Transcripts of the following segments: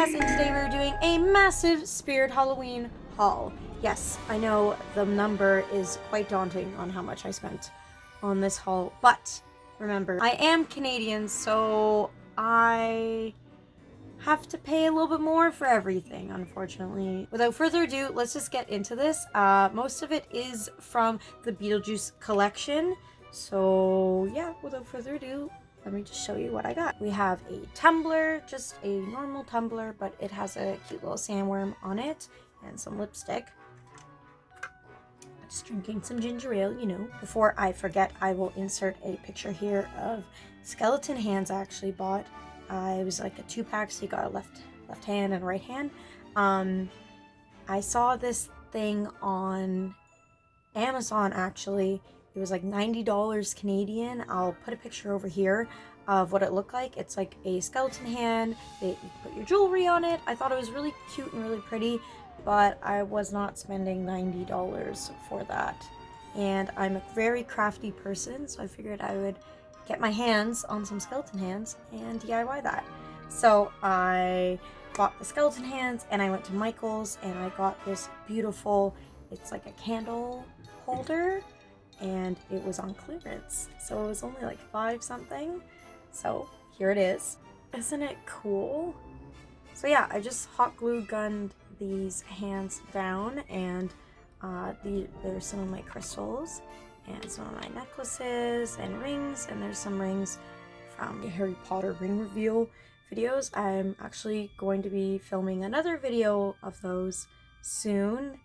yes, and today we're doing a massive Spirit Halloween haul. Yes, I know the number is quite daunting on how much I spent on this haul, but remember, I am Canadian, so I have to pay a little bit more for everything, unfortunately. Without further ado, let's just get into this. Most of it is from the Beetlejuice collection, so yeah, without further ado, let me just show you what I got. We have a tumbler, just a normal tumbler, but it has a cute little sandworm on it and some lipstick. Just drinking some ginger ale, you know. Before I forget, I will insert a picture here of skeleton hands I actually bought. It was like a 2-pack, so you got a left hand and right hand. I saw this thing on Amazon actually. It was like $90 Canadian. I'll put a picture over here of what it looked like. It's like a skeleton hand. You put your jewelry on it. I thought it was really cute and really pretty, but I was not spending $90 for that. And I'm a very crafty person, so I figured I would get my hands on some skeleton hands and DIY that. So I bought the skeleton hands and I went to Michael's and I got this beautiful, it's like a candle holder, and it was on clearance, so it was only like $5 something. So here it is. Isn't it cool? So yeah, I just hot glue gunned these hands down, and there's some of my crystals and some of my necklaces and rings, and there's some rings from the Harry Potter ring reveal videos. I'm actually going to be filming another video of those soon.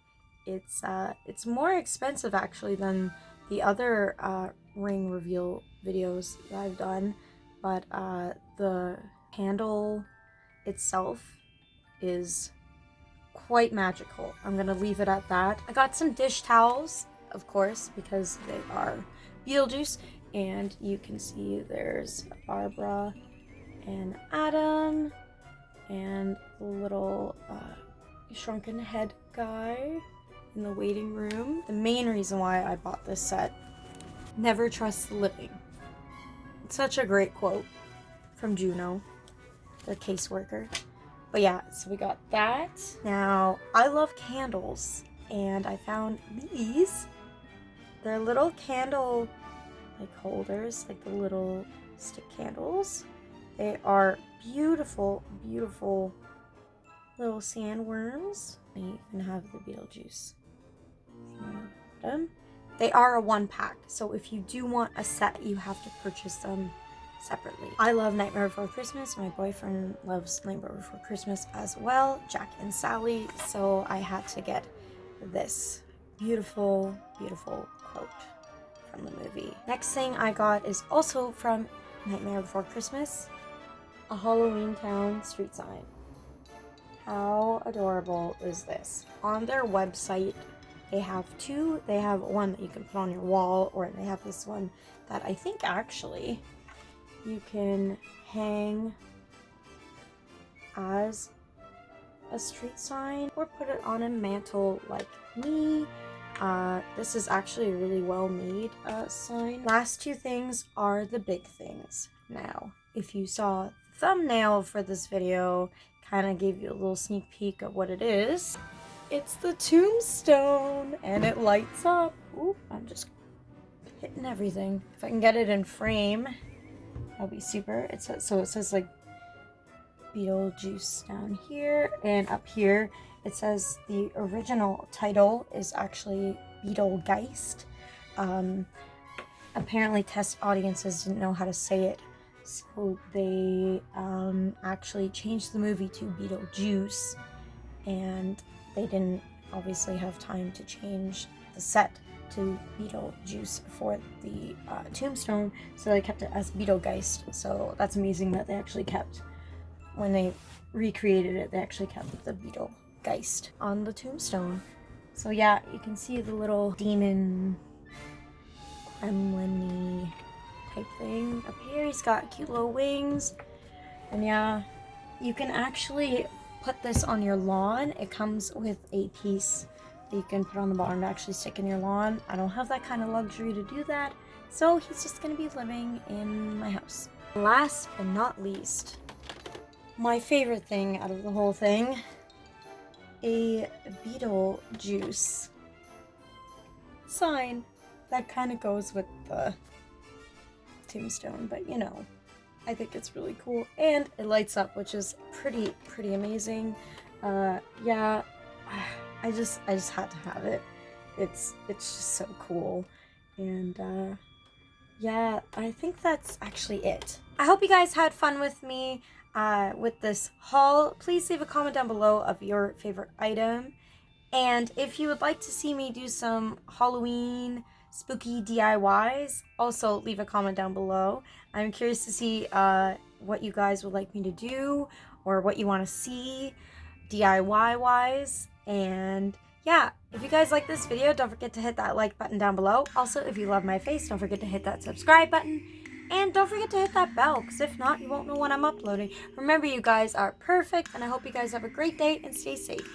It's more expensive actually than the other ring reveal videos that I've done, but the handle itself is quite magical. I'm gonna leave it at that. I got some dish towels, of course, because they are Beetlejuice, and you can see there's Barbara and Adam and the little shrunken head guy in the waiting room. The main reason why I bought this set: never trust the living. It's such a great quote from Juno, the caseworker. But yeah, so we got that. Now, I love candles, and I found these. They're little candle like holders, like the little stick candles. They are beautiful, beautiful little sandworms. They even have the Beetlejuice. They are a 1-pack, so if you do want a set, you have to purchase them separately. I love Nightmare Before Christmas. My boyfriend loves Nightmare Before Christmas as well, Jack and Sally, so I had to get this beautiful, beautiful quote from the movie. Next thing I got is also from Nightmare Before Christmas, a Halloween Town street sign. How adorable is this? On their website, they have two. They have one that you can put on your wall, or they have this one that I think actually you can hang as a street sign or put it on a mantle like me. This is actually a really well made sign. Last two things are the big things. Now, if you saw the thumbnail for this video, kind of gave you a little sneak peek of what it is. It's the Tombstone, and it lights up. Ooh, I'm just hitting everything. If I can get it in frame, that'll be super. It says like Beetlejuice down here, and up here it says the original title is actually Beetlegeist. Apparently test audiences didn't know how to say it, so they actually changed the movie to Beetlejuice, and they didn't obviously have time to change the set to Beetlejuice for the Tombstone, so they kept it as Beetlegeist. So that's amazing that they actually kept, when they recreated it, they actually kept the Beetlegeist on the Tombstone. So yeah, you can see the little demon gremlin-y type thing up here. He's got cute little wings, and yeah, you can actually put this on your lawn. It comes with a piece that you can put on the bottom to actually stick in your lawn. I don't have that kind of luxury to do that, so he's just gonna be living in my house. Last but not least, my favorite thing out of the whole thing, a Beetlejuice sign that kind of goes with the Tombstone, but you know, I think it's really cool, and it lights up, which is pretty amazing. Yeah, I just had to have it. It's just so cool, and yeah, I think that's actually it. I hope you guys had fun with me with this haul. Please leave a comment down below of your favorite item, and if you would like to see me do some Halloween spooky DIYs, also leave a comment down below. I'm curious to see what you guys would like me to do or what you want to see DIY wise. And yeah, if you guys like this video, don't forget to hit that like button down below. Also, if you love my face, don't forget to hit that subscribe button. And don't forget to hit that bell, because if not, you won't know when I'm uploading. Remember, you guys are perfect, and I hope you guys have a great day and stay safe.